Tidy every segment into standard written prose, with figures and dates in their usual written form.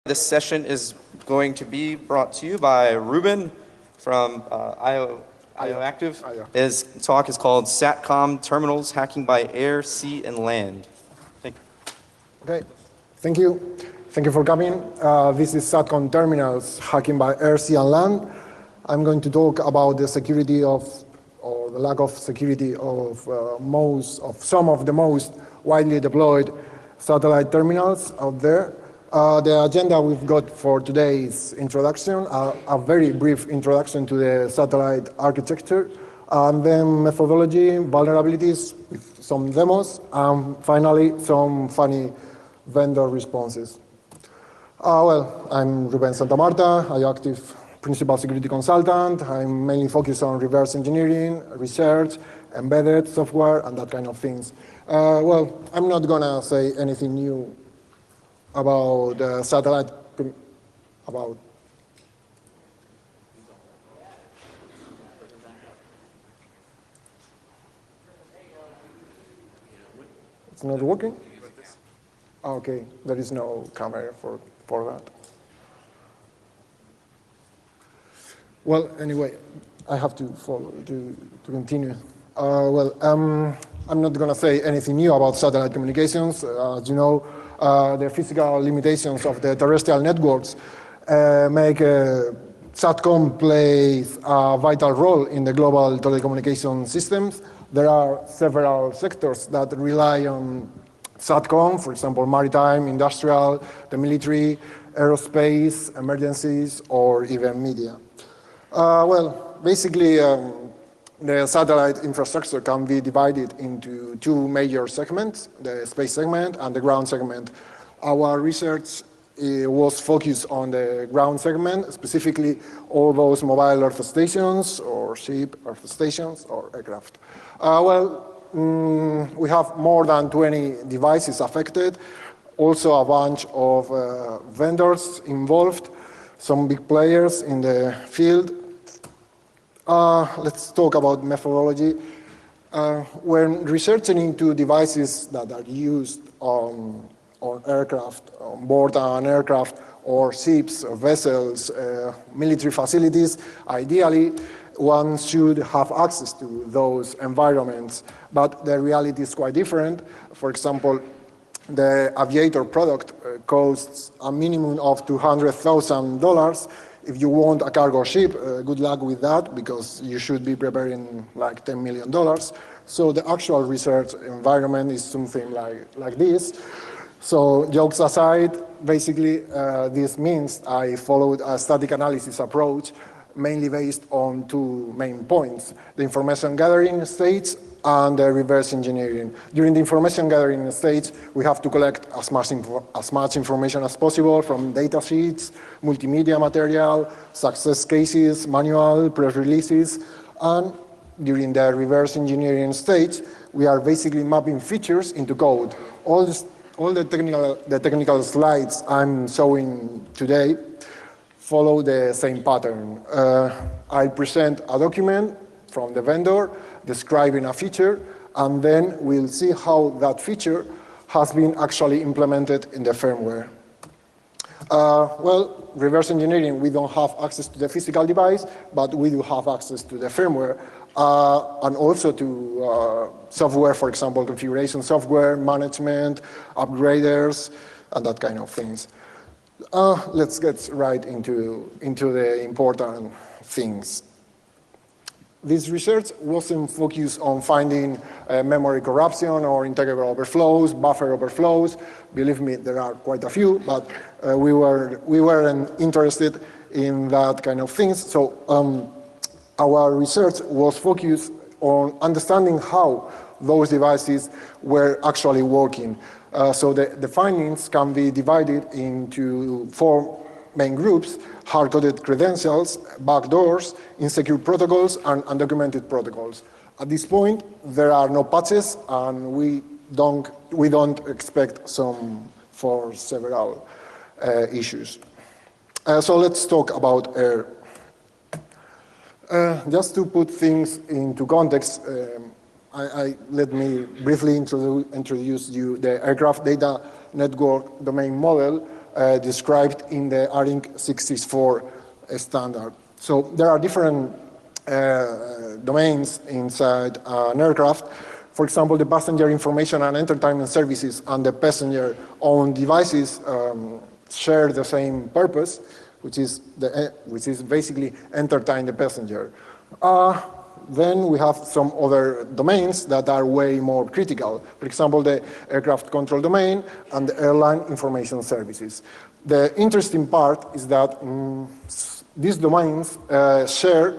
This session is going to be brought to you by Ruben from IO Active. His talk is called SATCOM Terminals Hacking by Air, Sea, and Land. Thank you. Okay, thank you. Thank you for coming. This is SATCOM Terminals Hacking by Air, Sea, and Land. I'm going to talk about the security of, or the lack of security of some of the most widely deployed satellite terminals out there. The agenda we've got for today's introduction, a very brief introduction to the satellite architecture, and then methodology, vulnerabilities, with some demos, and finally some funny vendor responses. Well, I'm Ruben Santamarta, IOActive Principal Security Consultant. I'm mainly focused on reverse engineering, research, embedded software, and that kind of things. Well, I'm not gonna say anything new about satellite, about it's not working? Okay, there is no camera for that. Well, anyway, I have to follow to continue. I'm not going to say anything new about satellite communications. As you know, the physical limitations of the terrestrial networks make SATCOM plays a vital role in the global telecommunication systems. There are several sectors that rely on SATCOM, for example, maritime, industrial, the military, aerospace, emergencies, or even media. Well, basically, the satellite infrastructure can be divided into two major segments, the space segment and the ground segment. Our research was focused on the ground segment, specifically all those mobile earth stations or ship earth stations or aircraft. We have more than 20 devices affected, also a bunch of vendors involved, some big players in the field. Let's talk about methodology. When researching into devices that are used on aircraft, on board an aircraft, or ships, or vessels, military facilities, ideally, one should have access to those environments, but the reality is quite different. For example, the Aviator product costs a minimum of $200,000. If you want a cargo ship, good luck with that, because you should be preparing like $10 million. So the actual research environment is something like this. So jokes aside, basically this means I followed a static analysis approach, mainly based on two main points: the information gathering stage and the reverse engineering. During the information gathering stage, we have to collect as much information as possible from data sheets, multimedia material, success cases, manual, press releases, and during the reverse engineering stage, we are basically mapping features into code. All the technical slides I'm showing today follow the same pattern. I present a document from the vendor describing a feature, and then we'll see how that feature has been actually implemented in the firmware. Well, reverse engineering, we don't have access to the physical device, but we do have access to the firmware, and also to software, for example, configuration software, management, upgraders, and that kind of things. Let's get right into the important things. This research wasn't focused on finding memory corruption or integer overflows, buffer overflows. Believe me, there are quite a few, but we weren't interested in that kind of things. So our research was focused on understanding how those devices were actually working. So the findings can be divided into four main groups: hard-coded credentials, backdoors, insecure protocols, and undocumented protocols. At this point, there are no patches, and we don't expect some for several issues. So let's talk about air. Just to put things into context, let me briefly introduce you the aircraft data network domain model. described in the ARINC 64 standard. So there are different domains inside an aircraft. For example, the passenger information and entertainment services and the passenger-owned devices share the same purpose, which is basically entertain the passenger. Then we have some other domains that are way more critical. For example, the aircraft control domain and the airline information services. The interesting part is that these domains share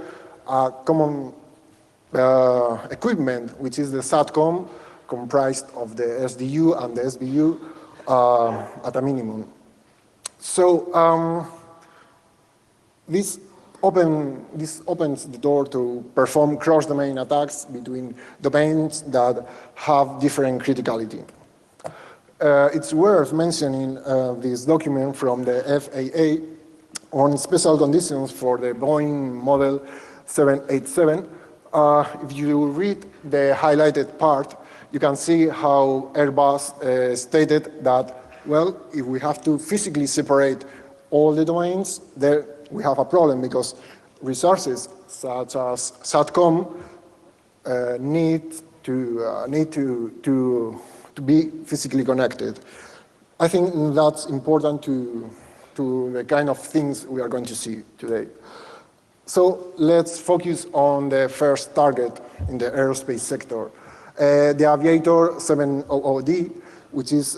a common equipment, which is the SATCOM, comprised of the SDU and the SBU at a minimum. So this opens the door to perform cross-domain attacks between domains that have different criticality. It's worth mentioning this document from the FAA on special conditions for the Boeing model 787. If you read the highlighted part, you can see how Airbus stated that, well, if we have to physically separate all the domains, there we have a problem because resources such as SATCOM need to be physically connected. I think that's important to the kind of things we are going to see today. So let's focus on the first target in the aerospace sector, the Aviator 700D, which is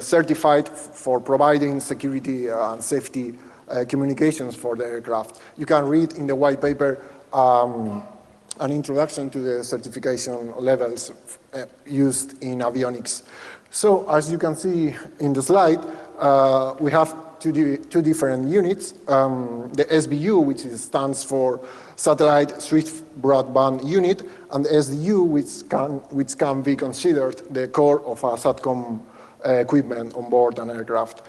certified for providing security and safety communications for the aircraft. You can read in the white paper an introduction to the certification levels used in avionics. So as you can see in the slide, we have two different units. The SBU, which stands for Satellite Swift Broadband Unit, and the SDU, which can be considered the core of a SATCOM equipment on board an aircraft.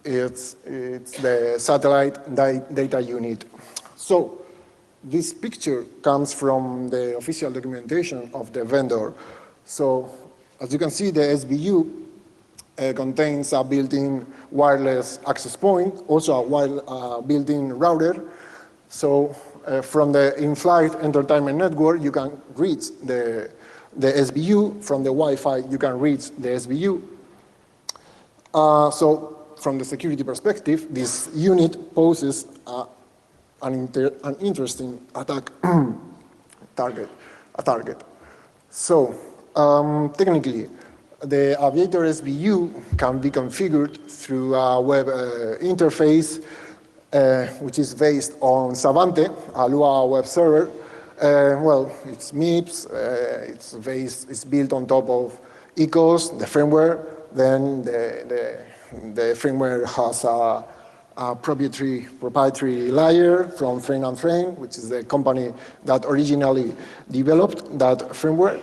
It's the satellite data unit. So this picture comes from the official documentation of the vendor. So as you can see, the SBU contains a built-in wireless access point, also a built-in router. So from the in-flight entertainment network, you can reach the SBU. From the Wi-Fi, you can reach the SBU. So from the security perspective, this unit poses an interesting attack target. So technically, the Aviator SBU can be configured through a web interface, which is based on Savante, a Lua web server. Well, it's MIPS, it's built on top of ECOS, the firmware. Then the firmware has a proprietary layer from Frame and Frame, which is the company that originally developed that firmware.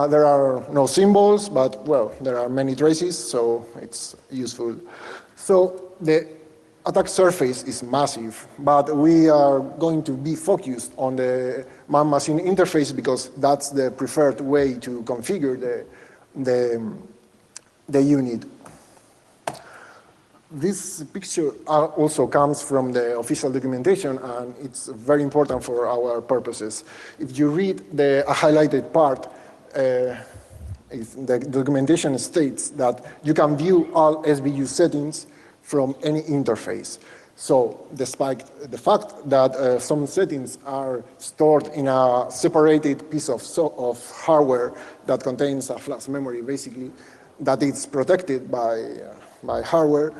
There are no symbols, but, well, there are many traces, so it's useful. So the attack surface is massive, but we are going to be focused on the man-machine interface because that's the preferred way to configure the unit. This picture also comes from the official documentation, and it's very important for our purposes. If you read the highlighted part, the documentation states that you can view all SBU settings from any interface. So despite the fact that some settings are stored in a separated piece of hardware that contains a flash memory, basically, that it's protected by hardware,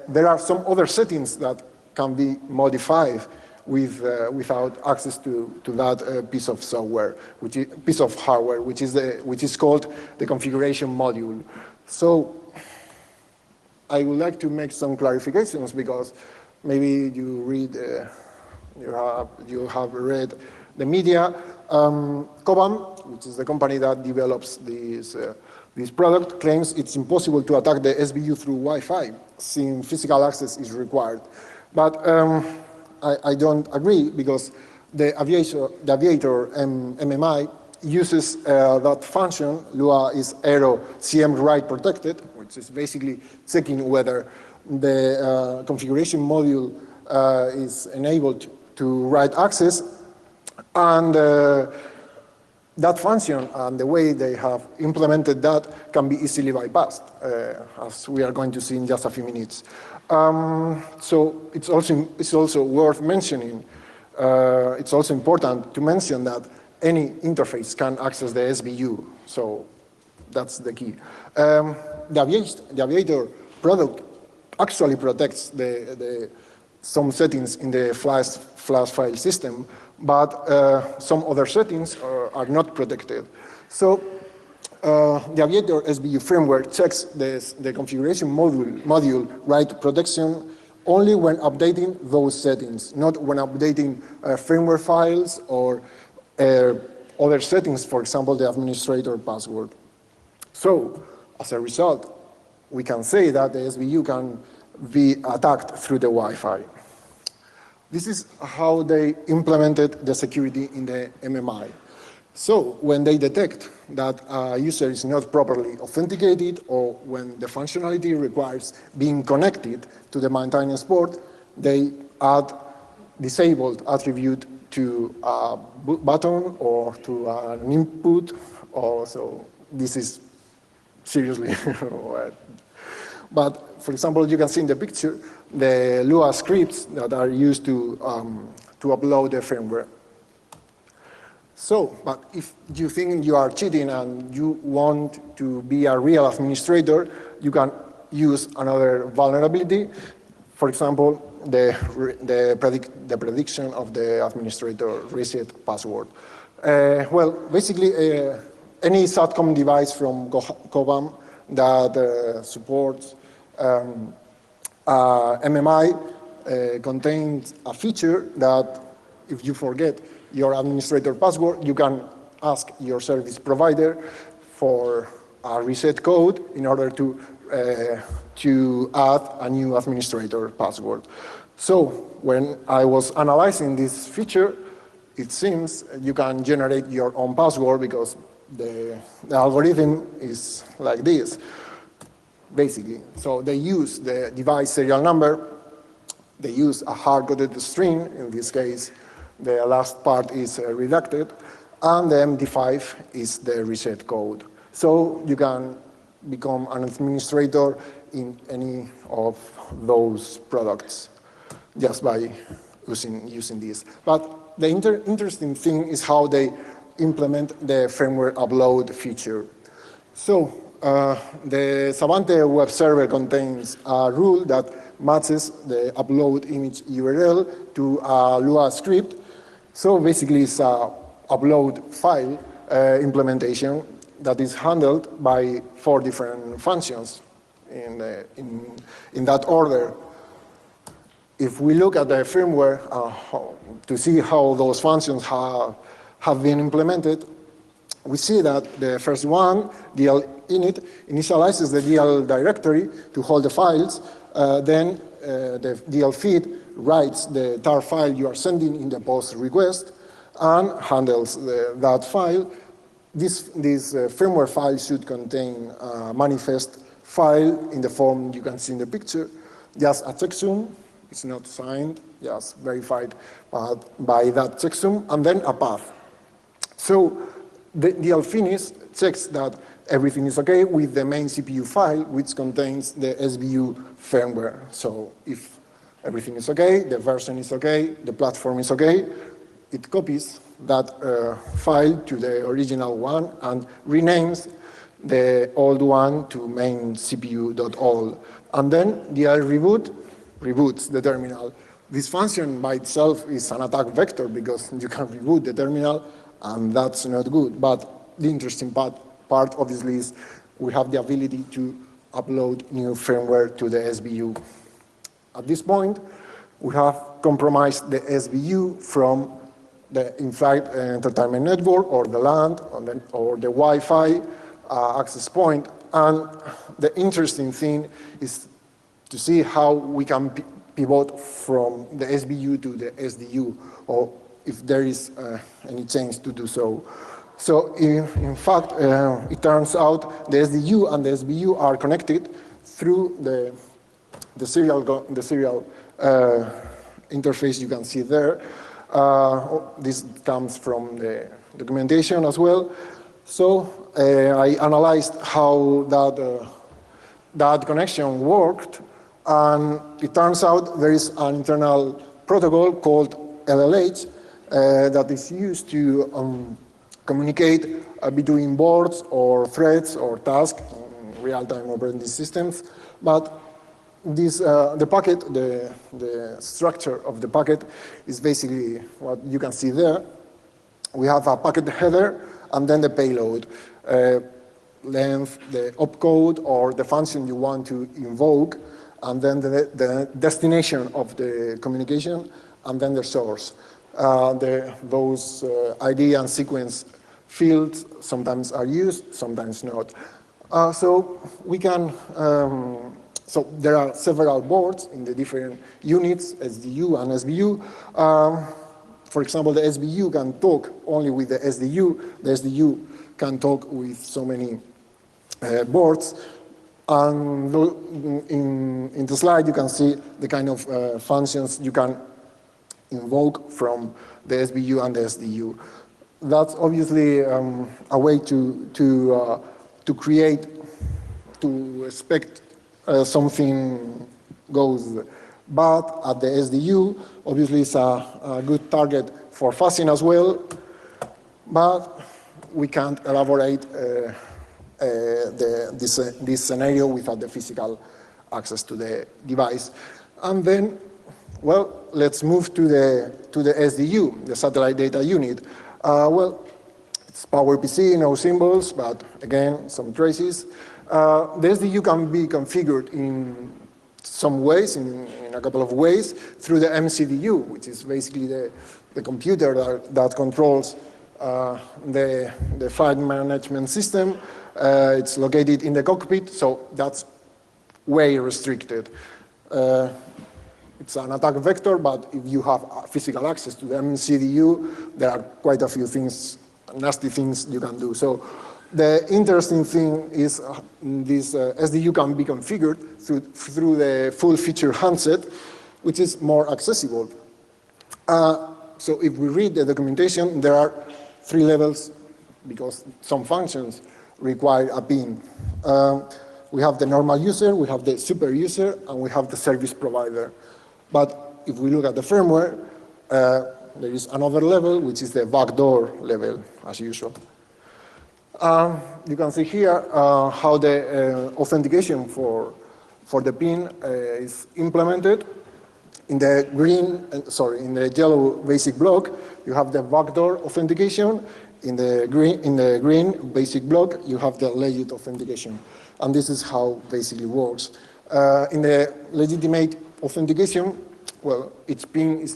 there are some other settings that can be modified without access to that piece of software, piece of hardware, which is called the configuration module. So I would like to make some clarifications because maybe you have read the media. Cobham, which is the company that develops this product, claims it's impossible to attack the SBU through Wi-Fi, since physical access is required. But I don't agree because the Aviator MMI uses that function. Lua is arrow CM write protected, which is basically checking whether the configuration module is enabled to write access. And that function and the way they have implemented that can be easily bypassed, as we are going to see in just a few minutes. So it's also worth mentioning, it's also important to mention that any interface can access the SBU, so that's the key. The Aviator product actually protects some settings in the flash file system, but some other settings are not protected. So the Aviator SBU framework checks the configuration module write protection only when updating those settings, not when updating firmware files or other settings, for example, the administrator password. So as a result, we can say that the SBU can be attacked through the Wi-Fi. This is how they implemented the security in the MMI. So when they detect that a user is not properly authenticated or when the functionality requires being connected to the maintenance port, they add disabled attribute to a button or to an input. So this is seriously. But for example, you can see in the picture the Lua scripts that are used to upload the firmware. So, but if you think you are cheating and you want to be a real administrator, you can use another vulnerability. For example, the prediction of the administrator reset password. Well, basically, any SATCOM device from COBAM that supports MMI contains a feature that if you forget your administrator password, you can ask your service provider for a reset code in order to add a new administrator password. So when I was analyzing this feature, it seems you can generate your own password because the algorithm is like this, basically. So they use the device serial number, they use a hard-coded string, in this case, the last part is redacted, and the MD5 is the reset code. So you can become an administrator in any of those products just by using this. But the interesting thing is how they implement the firmware upload feature. So the Savante web server contains a rule that matches the upload image URL to a Lua script. So basically it's a upload file implementation that is handled by 4 different functions in that order. If we look at the firmware to see how those functions have been implemented, we see that the first one, DL init, initializes the DL directory to hold the files. Then the DL feed writes the tar file you are sending in the post request and handles that file. This firmware file should contain a manifest file in the form you can see in the picture, just a checksum. It's not signed, just verified by that checksum, and then a path. So the DL finish checks that everything is okay with the main CPU file, which contains the SBU firmware. So if everything is okay, the version is okay, the platform is okay, it copies that file to the original one and renames the old one to main CPU.all. And then DL reboots the terminal. This function by itself is an attack vector because you can reboot the terminal, and that's not good. But the interesting part obviously is we have the ability to upload new firmware to the SBU. At this point, we have compromised the SBU from the in-flight entertainment network or the LAN or the Wi-Fi access point. And the interesting thing is to see how we can pivot from the SBU to the SDU, or if there is any change to do so. So in fact, it turns out the SDU and the SBU are connected through the serial interface you can see there. This comes from the documentation as well. So I analyzed how that connection worked, and it turns out there is an internal protocol called LLH that is used to communicate between boards or threads or tasks in real-time operating systems. But this, the packet, the structure of the packet is basically what you can see there. We have a packet header and then the payload, length, the opcode or the function you want to invoke, and then the destination of the communication, and then the source. Those ID and sequence fields sometimes are used, sometimes not. So we can, so there are several boards in the different units, SDU and SBU. For example, the SBU can talk only with the SDU can talk with so many boards. And in the slide, you can see the kind of functions you can invoke from the SBU and the SDU. That's obviously a way to create, to expect something goes bad at the SDU. Obviously, it's a good target for fuzzing as well, but we can't elaborate this scenario without the physical access to the device. And then, well, let's move to the SDU, the satellite data unit. Well, it's PowerPC, no symbols, but again, some traces. The SDU can be configured in some ways, in a couple of ways, through the MCDU, which is basically the computer that controls the flight management system. It's located in the cockpit, so that's way restricted. It's an attack vector, but if you have physical access to the MCDU, there are quite a few things, nasty things you can do. So the interesting thing is this SDU can be configured through the full-feature handset, which is more accessible. So if we read the documentation, there are 3 levels because some functions require a PIN. We have the normal user, we have the super user, and we have the service provider. But if we look at the firmware, there is another level, which is the backdoor level, as usual. You can see here how the authentication for the PIN is implemented. In the in the yellow basic block, you have the backdoor authentication. In the green basic block, you have the legit authentication. And this is how basically works. In the legitimate authentication, well, its PIN is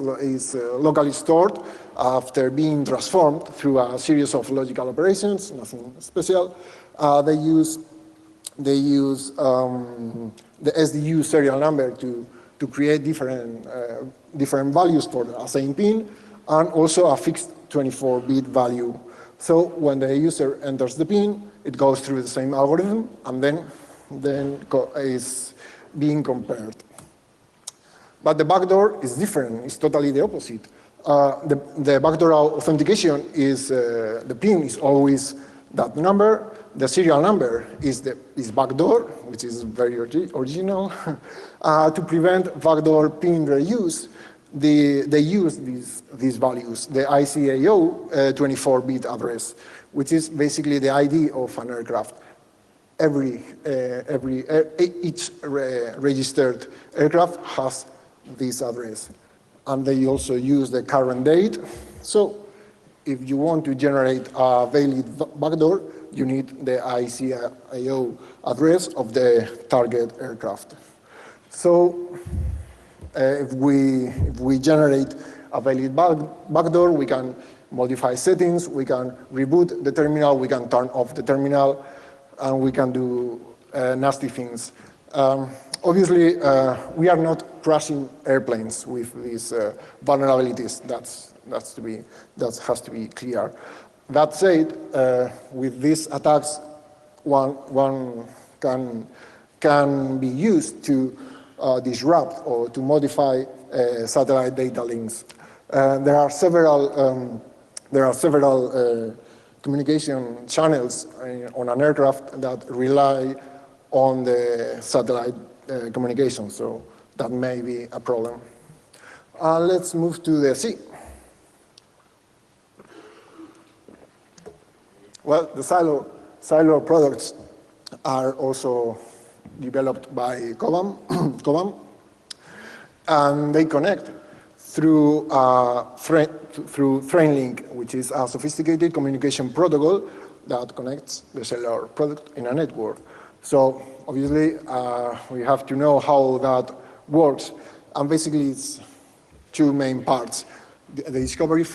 locally stored after being transformed through a series of logical operations, nothing special. They use the SDU serial number to create different values for the same PIN, and also a fixed 24-bit value. So when the user enters the PIN, it goes through the same algorithm, and then is being compared. But the backdoor is different. It's totally the opposite. The backdoor authentication is the PIN is always that number. The serial number is backdoor, which is very original. To prevent backdoor PIN reuse, they use these values, the ICAO 24-bit address, which is basically the ID of an aircraft. Each registered aircraft has this address. And they also use the current date. So if you want to generate a valid backdoor, you need the ICAO address of the target aircraft. So if we generate a valid backdoor, we can modify settings, we can reboot the terminal, we can turn off the terminal, and we can do nasty things. Obviously, we are not crashing airplanes with these vulnerabilities. That has to be clear. That said, with these attacks, one can be used to disrupt or to modify satellite data links. There are several communication channels on an aircraft that rely on the satellite communication, so that may be a problem. Let's move to the sea. Well, the silo products are also developed by COBAM, and they connect through TrainLink, which is a sophisticated communication protocol that connects the cellular product in a network. So obviously, we have to know how that works, and basically it's two main parts. The discovery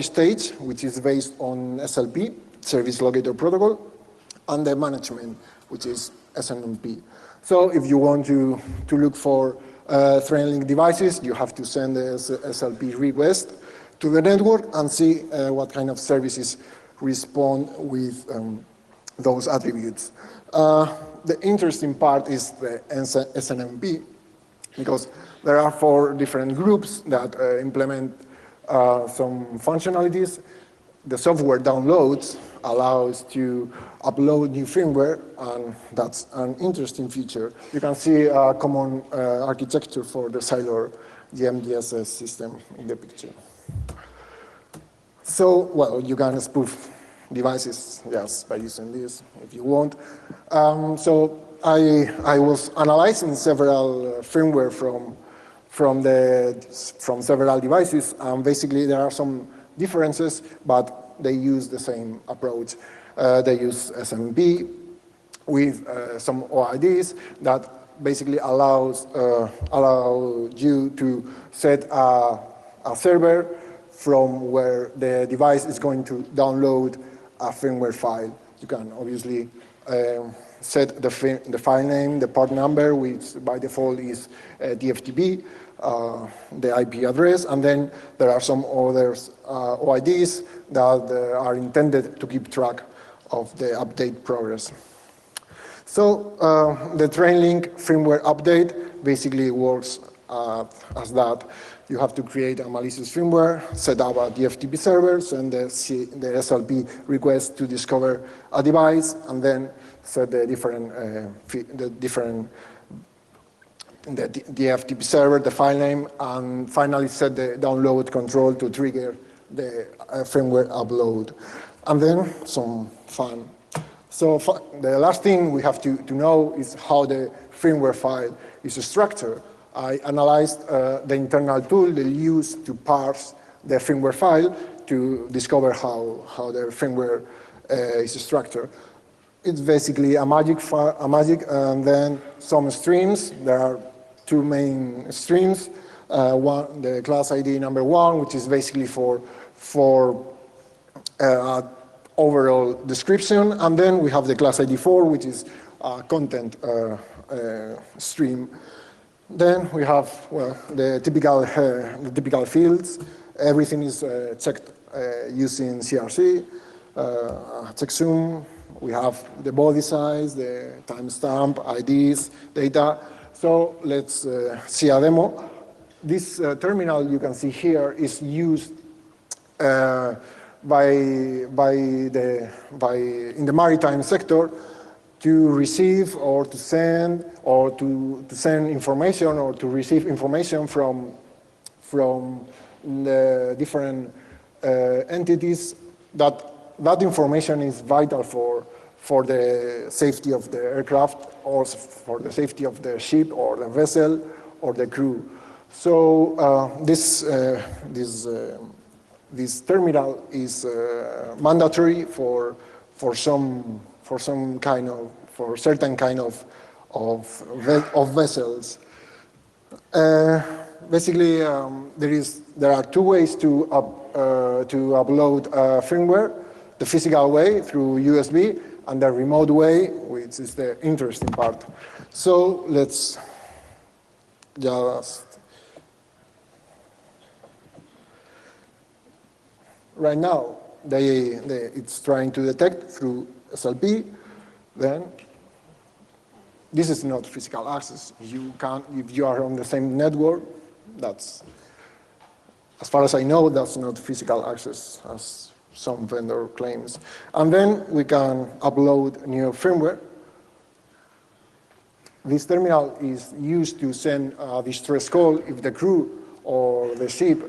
stage, which is based on SLP, Service Locator Protocol, and the management, which is SNMP. So if you want to look for TrainLink devices, you have to send the SLP request to the network and see what kind of services respond with those attributes. The interesting part is the SNMP, because there are 4 different groups that implement some functionalities. The software downloads allows to upload new firmware, and that's an interesting feature. You can see a common architecture for the cellular GMDSS system in the picture. So, well, you can spoof devices just by using this if you want. So I was analyzing several firmware from several devices, and basically there are some differences, but they use the same approach. They use SMB with some OIDs that basically allow you to set a server from where the device is going to download a firmware file. You can obviously set the file name, the port number, which by default is DFTP, the IP address, and then there are some other OIDs that are intended to keep track of the update progress. So the TrainLink firmware update basically works as that. You have to create a malicious firmware, set up a DFTP server, send the SLP request to discover a device, and then set the DFTP server, the file name, and finally set the download control to trigger the firmware upload. And then some fun. So the last thing we have to know is how the firmware file is structured. I analyzed the internal tool they use to parse the firmware file to discover how the firmware is structured. It's basically a magic and then some streams. There are 2 main streams. One, the class ID number 1, which is basically for overall description, and then we have the class ID 4, which is a content stream. Then we have, well, the typical fields. Everything is checked using CRC, checksum. We have the body size, the timestamp, IDs, data. So let's see a demo. This terminal you can see here is used in the maritime sector to receive or to send information or to receive information from the different entities. That information is vital for the safety of the aircraft or for the safety of the ship or the vessel or the crew. So this terminal is mandatory for certain kind of vessels. Basically, there are 2 ways to upload firmware: the physical way through USB, and the remote way, which is the interesting part. So let's just right now it's trying to detect through SLP. Then this is not physical access. If you are on the same network, that's, as far as I know, that's not physical access, as some vendor claims. And then we can upload new firmware. This terminal is used to send a distress call if the crew or the ship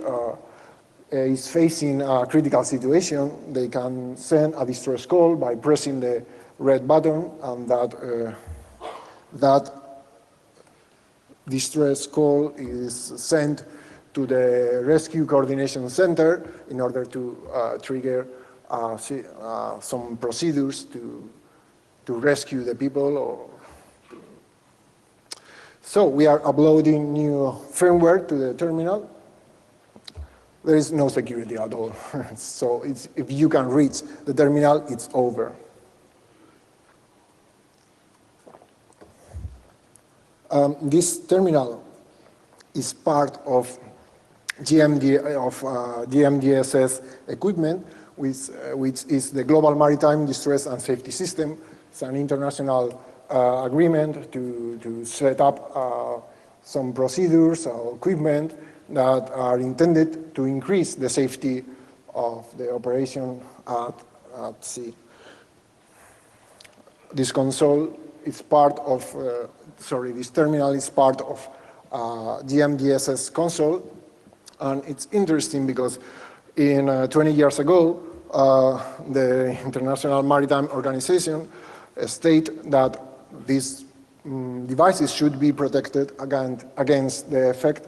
is facing a critical situation. They can send a distress call by pressing the red button, and that distress call is sent to the Rescue Coordination Center in order to trigger some procedures to rescue the people. So we are uploading new firmware to the terminal. There is no security at all. So if you can reach the terminal, it's over. This terminal is part of GMDSS equipment, which is the Global Maritime Distress and Safety System. It's an international agreement to set up some procedures or equipment that are intended to increase the safety of the operation at sea. This console is part of, this terminal is part of GMDSS console, and it's interesting because 20 years ago, the International Maritime Organization stated that these devices should be protected against the effect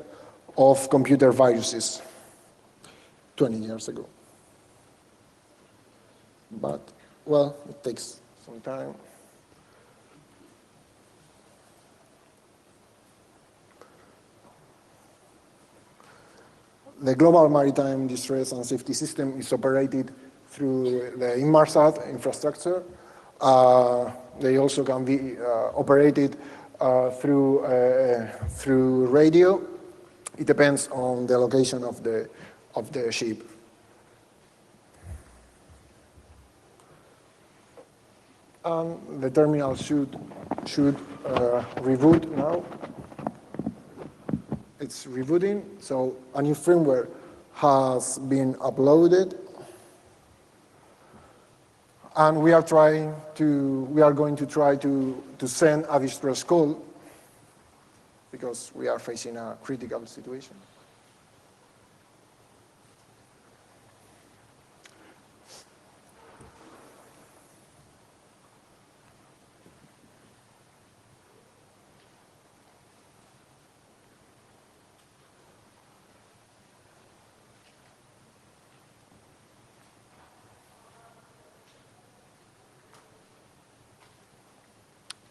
of computer viruses 20 years ago. But, well, it takes some time. The Global Maritime Distress and Safety System is operated through the Inmarsat infrastructure. They also can be operated through radio. It depends on the location of the ship. The terminal should reboot now. It's rebooting, so a new firmware has been uploaded. And we are going to try to send a distress call because we are facing a critical situation.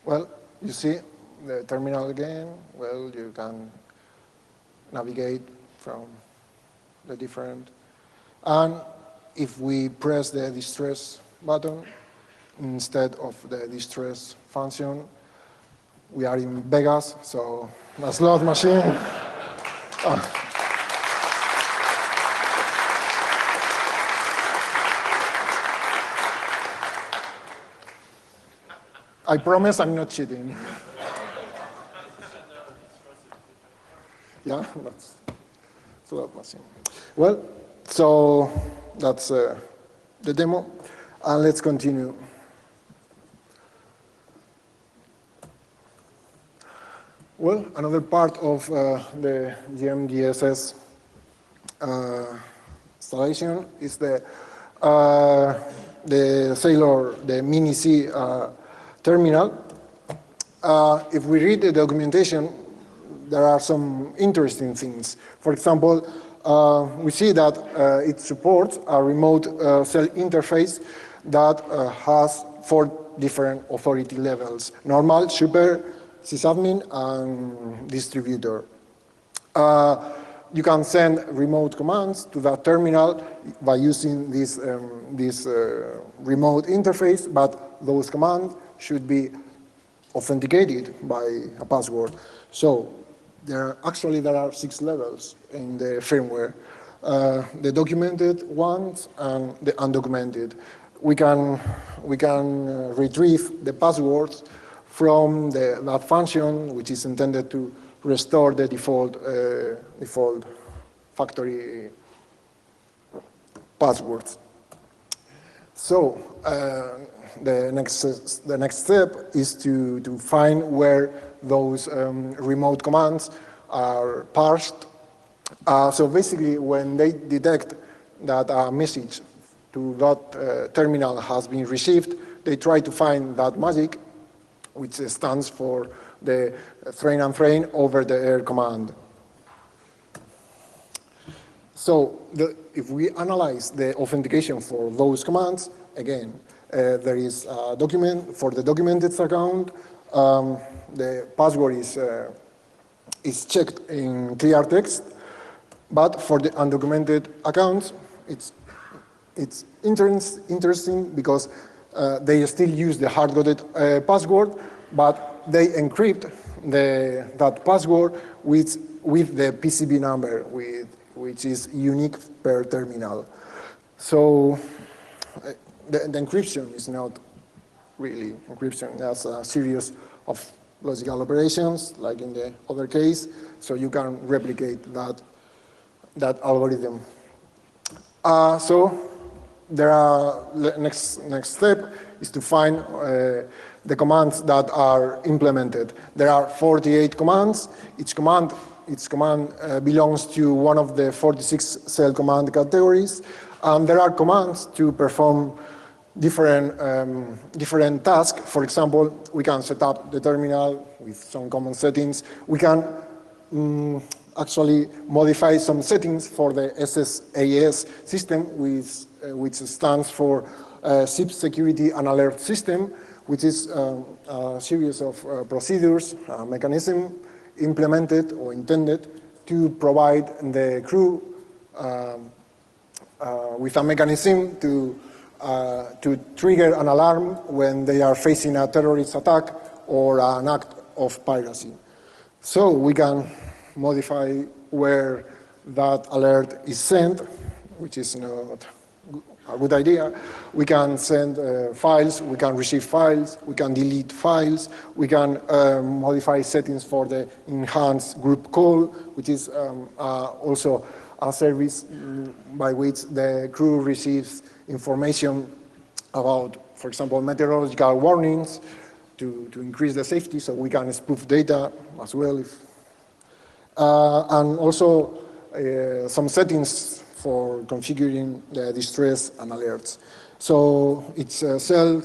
Well, you see the terminal again. Well, you can navigate from the different. And if we press the distress button instead of the distress function, we are in Vegas, so a slot machine. I promise I'm not cheating. Yeah, that's slot machine. Well, so that's the demo, and let's continue. Well, another part of the GMDSS installation is the Sailor, the Mini-C terminal. If we read the documentation, there are some interesting things. For example, we see that it supports a remote cell interface that has 4 different authority levels: normal, super, sysadmin, and distributor. You can send remote commands to that terminal by using this remote interface, but those commands should be authenticated by a password. So there are 6 levels in the firmware. the documented ones and the undocumented. We can retrieve the passwords from that function, which is intended to restore the default factory passwords. So the next step is to find where those remote commands are parsed. So basically, when they detect that a message to that terminal has been received, they try to find that magic, which stands for the train and train over the air command. So if we analyze the authentication for those commands, again, there is a document for the documented account. The password is checked in clear text, but for the undocumented accounts, it's interesting because they still use the hard-coded password, but they encrypt that password with the PCB number, which is unique per terminal. So the encryption is not really encryption. That's a series of logical operations, like in the other case, so you can replicate that algorithm. So the next step is to find the commands that are implemented. There are 48 commands. Each command belongs to one of the 46 cell command categories. There are commands to perform different tasks. For example, we can set up the terminal with some common settings. We can actually modify some settings for the SSAS system, which stands for SIP Security and Alert System, which is a series of procedures, a mechanism implemented or intended to provide the crew with a mechanism to trigger an alarm when they are facing a terrorist attack or an act of piracy. So we can modify where that alert is sent, which is not a good idea. We can send files, we can receive files, we can delete files, we can modify settings for the enhanced group call, which is also a service by which the crew receives information about, for example, meteorological warnings to increase the safety, so we can spoof data as well. And also some settings for configuring the distress and alerts. So each cell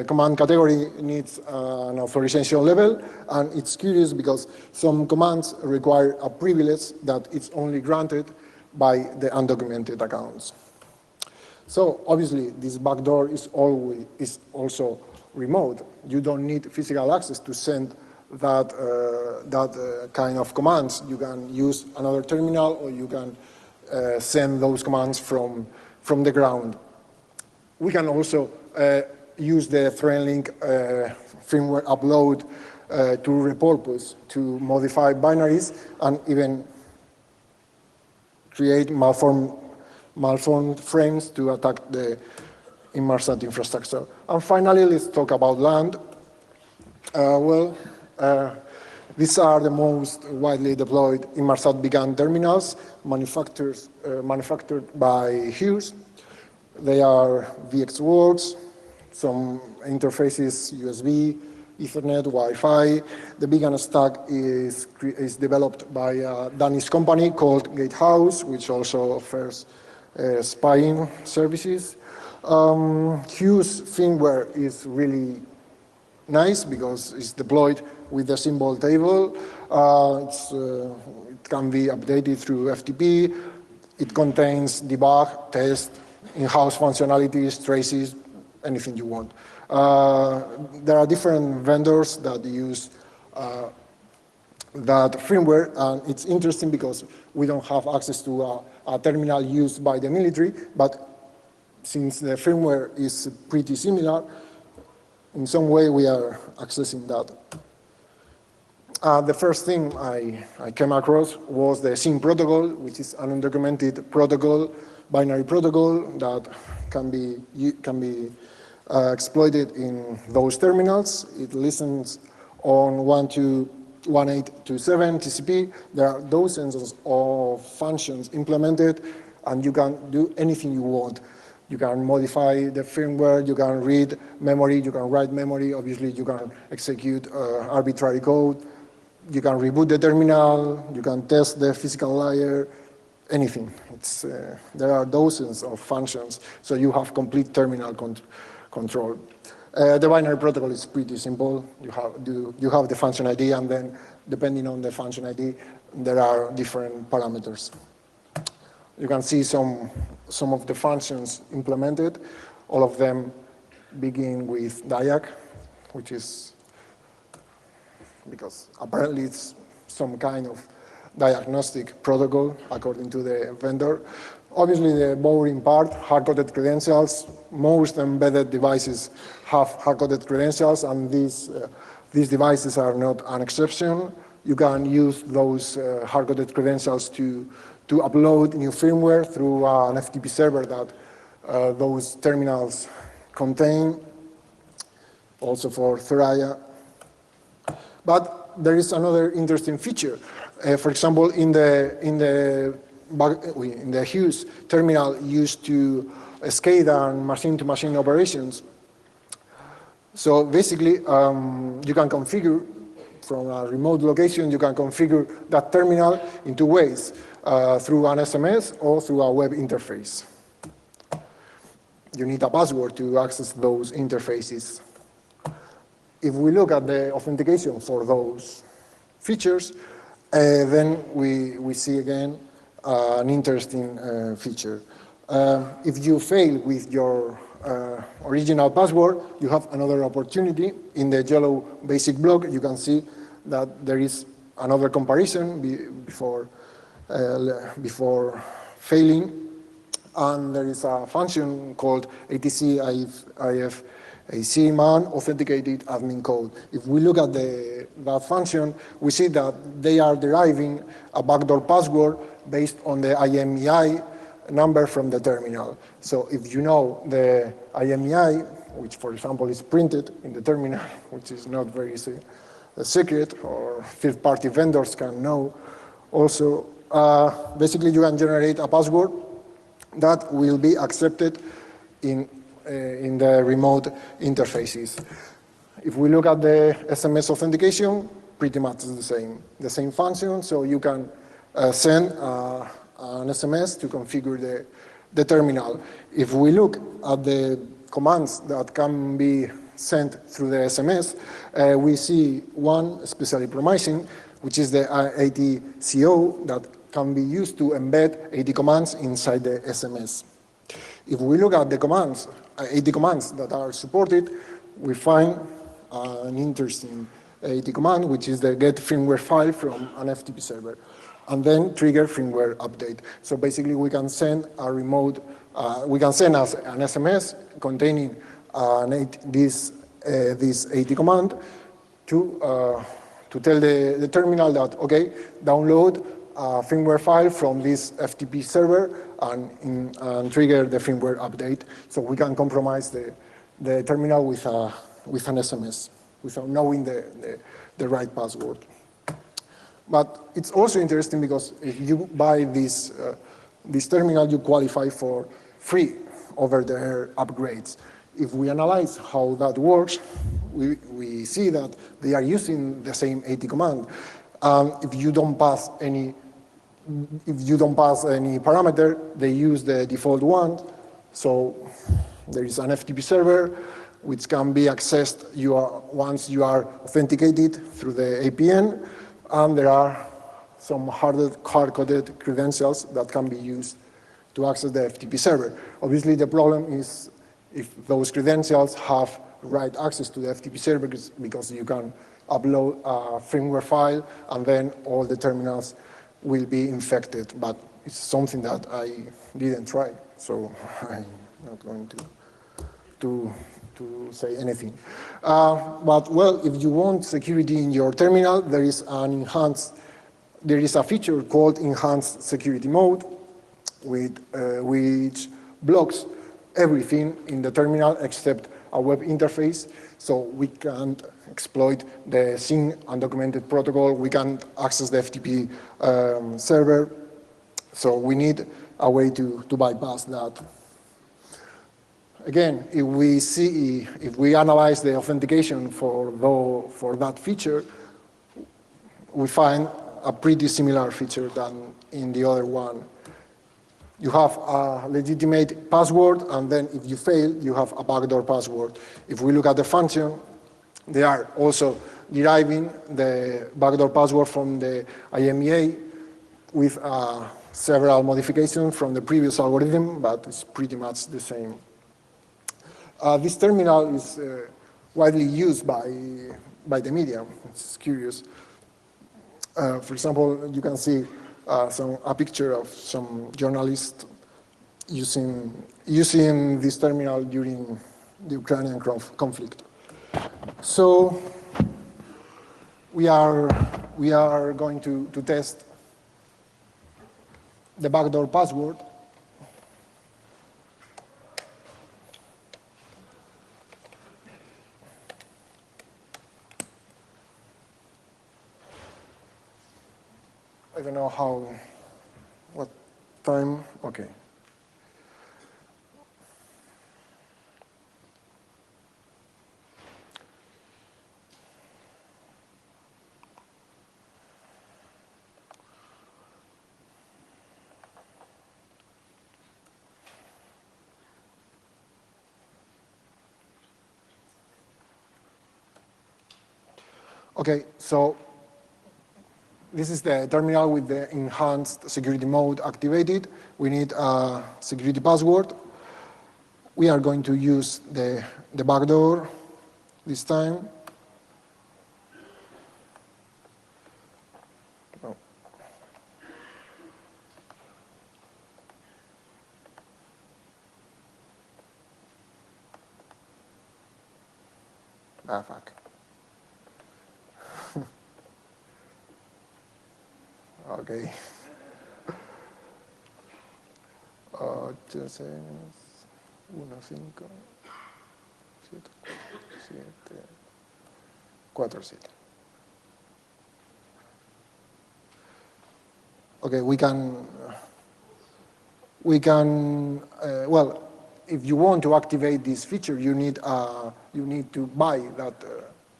command category needs an authorization level, and it's curious because some commands require a privilege that it's only granted by the undocumented accounts. So obviously, this backdoor is also remote. You don't need physical access to send that kind of commands. You can use another terminal, or you can send those commands from the ground. We can also use the ThreadLink firmware upload to repurpose, to modify binaries, and even create malformed frames to attack the Inmarsat infrastructure. And finally, let's talk about land. These are the most widely deployed Inmarsat beacon terminals manufactured by Hughes. They are VxWorks, some interfaces, USB, Ethernet, Wi-Fi. The beacon stack is developed by a Danish company called Gatehouse, which also offers spying services. Hughes firmware is really nice because it's deployed with the symbol table. It can be updated through FTP. It contains debug, test, in-house functionalities, traces, anything you want. There are different vendors that use that firmware, and it's interesting because we don't have access to a terminal used by the military, but since the firmware is pretty similar, in some way we are accessing that. The first thing I came across was the SYN protocol, which is an undocumented protocol, binary protocol that can be exploited in those terminals. It listens on 1827 TCP. There are dozens of functions implemented, and you can do anything you want. You can modify the firmware, you can read memory, you can write memory, obviously you can execute arbitrary code, you can reboot the terminal, you can test the physical layer, anything. There are dozens of functions, so you have complete terminal control. The binary protocol is pretty simple. You have the function ID, and then depending on the function ID, there are different parameters. You can see some of the functions implemented. All of them begin with diag, which is because apparently it's some kind of diagnostic protocol according to the vendor. Obviously, the boring part, hard-coded credentials. Most embedded devices have hard-coded credentials, and these devices are not an exception. You can use those hard-coded credentials to upload new firmware through an FTP server that those terminals contain, also for Thuraya. But there is another interesting feature. For example, in the Hughes terminal used to SCADA and machine-to-machine operations. So basically, you can configure from a remote location, you can configure that terminal in two ways, through an SMS or through a web interface. You need a password to access those interfaces. If we look at the authentication for those features, then we see again an interesting feature. If you fail with your original password, you have another opportunity. In the yellow basic block, you can see that there is another comparison before failing, and there is a function called ATC-IFAC man authenticated admin code. If we look at that function, we see that they are deriving a backdoor password based on the IMEI number from the terminal. So if you know the IMEI, which for example is printed in the terminal, which is not very secret, or third-party vendors can know also, basically you can generate a password that will be accepted in the remote interfaces. If we look at the SMS authentication, pretty much the same function, so you can send an SMS to configure the terminal. If we look at the commands that can be sent through the SMS, we see one especially promising, which is the ATCO that can be used to embed AT commands inside the SMS. If we look at the commands, AT commands that are supported, we find an interesting AT command, which is the get firmware file from an FTP server, and then trigger firmware update. So basically, we can send a remote, we can send us an SMS containing this AT command to tell the terminal that, okay, download a firmware file from this FTP server and trigger the firmware update. So we can compromise the terminal with an SMS without knowing the right password. But it's also interesting because if you buy this terminal, you qualify for free over-the-air upgrades. If we analyze how that works, we see that they are using the same AT command. If you don't pass any parameter, they use the default one. So there is an FTP server which can be accessed once you are authenticated through the APN, and there are some hard-coded credentials that can be used to access the FTP server. Obviously, the problem is if those credentials have right access to the FTP server, because you can upload a firmware file and then all the terminals will be infected. But it's something that I didn't try, so I'm not going to to say anything. But well, if you want security in your terminal, there is a feature called enhanced security mode, which blocks everything in the terminal except a web interface, so we can't exploit the SYN undocumented protocol, we can't access the FTP server, so we need a way to bypass that. Again, if we analyze the authentication for that feature, we find a pretty similar feature than in the other one. You have a legitimate password, and then if you fail, you have a backdoor password. If we look at the function, they are also deriving the backdoor password from the IMEA with several modifications from the previous algorithm, but it's pretty much the same. This terminal is widely used by the media. It's curious. For example, you can see a picture of some journalists using this terminal during the Ukrainian conflict. So we are going to test the backdoor password. I don't know what time, okay. Okay, so this is the terminal with the enhanced security mode activated. We need a security password. We are going to use the backdoor this time. Oh. Ah, fuck. Okay. 8, 6, 1, 5, 7, 4, 7. Okay, we can well, if you want to activate this feature, you need to buy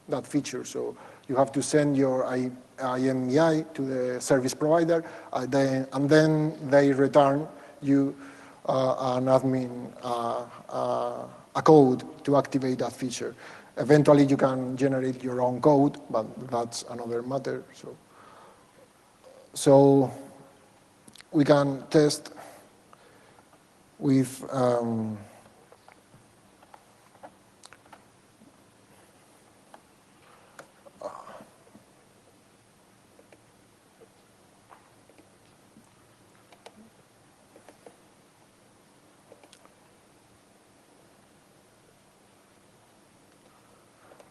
that feature. So you have to send your IMEI to the service provider, and then they return you an admin a code to activate that feature. Eventually, you can generate your own code, but that's another matter. So we can test with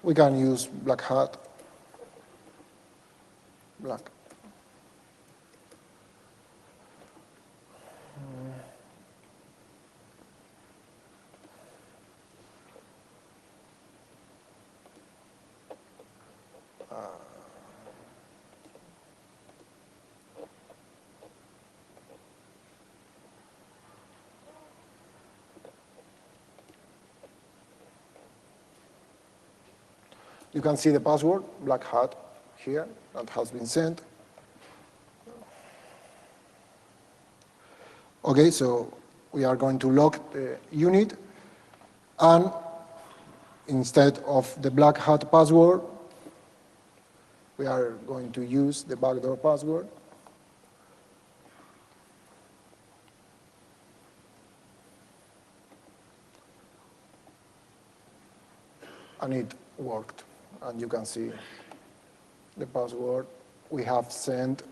we can use black hat. Black. You can see the password, black hat, here, that has been sent. Okay, so we are going to lock the unit, and instead of the black hat password, we are going to use the backdoor password. And it worked. And you can see the password we have sent.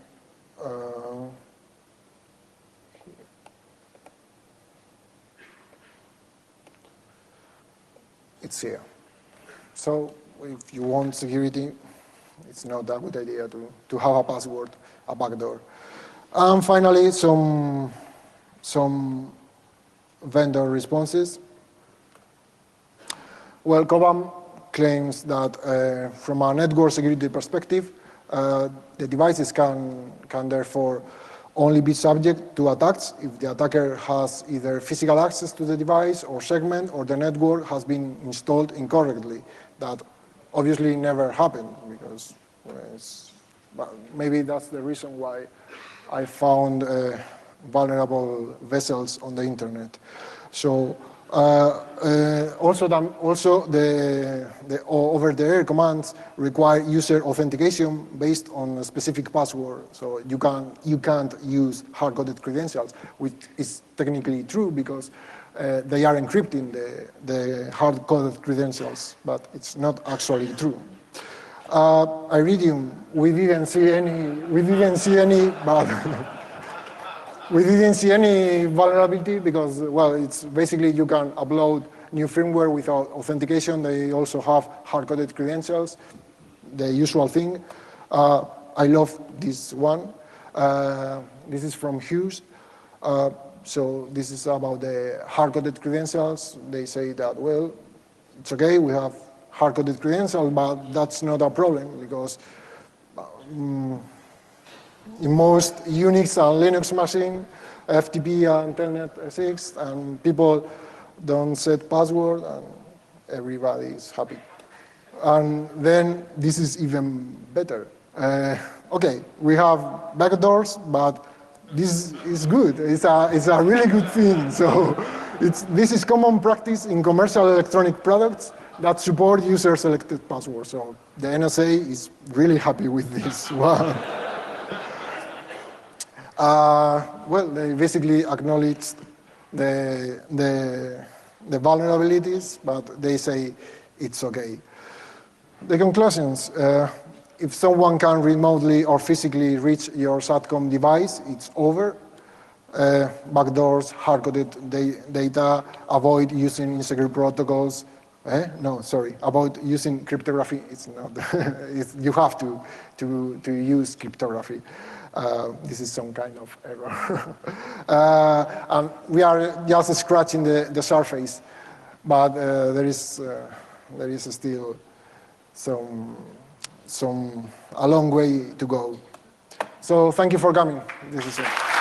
it's here. So if you want security, it's not a good idea to have a password, a backdoor. And finally, some vendor responses. Well, Cobham claims that from a network security perspective, the devices can therefore only be subject to attacks if the attacker has either physical access to the device or segment, or the network has been installed incorrectly. That obviously never happened, because maybe that's the reason why I found vulnerable vessels on the internet. So also the over-the-air commands require user authentication based on a specific password. So you can't use hard-coded credentials, which is technically true because they are encrypting the hard-coded credentials, but it's not actually true. Iridium, we didn't see any, but we didn't see any vulnerability because, well, it's basically you can upload new firmware without authentication. They also have hard-coded credentials, the usual thing. I love this one. This is from Hughes. So this is about the hard-coded credentials. They say that, well, it's okay, we have hard-coded credentials, but that's not a problem because in most Unix and Linux machine, FTP and Telnet 6, and people don't set password, and everybody is happy. And then this is even better. Okay, we have backdoors, but this is good. It's a really good thing. So this is common practice in commercial electronic products that support user-selected passwords. So the NSA is really happy with this one. Well, they basically acknowledged the vulnerabilities, but they say it's okay. The conclusions, if someone can remotely or physically reach your SATCOM device, it's over. Backdoors, hard-coded data, avoid using insecure protocols. Avoid using cryptography. It's not, you have to use cryptography. This is some kind of error. And we are just scratching the surface, but there is still a long way to go. So thank you for coming. This is it.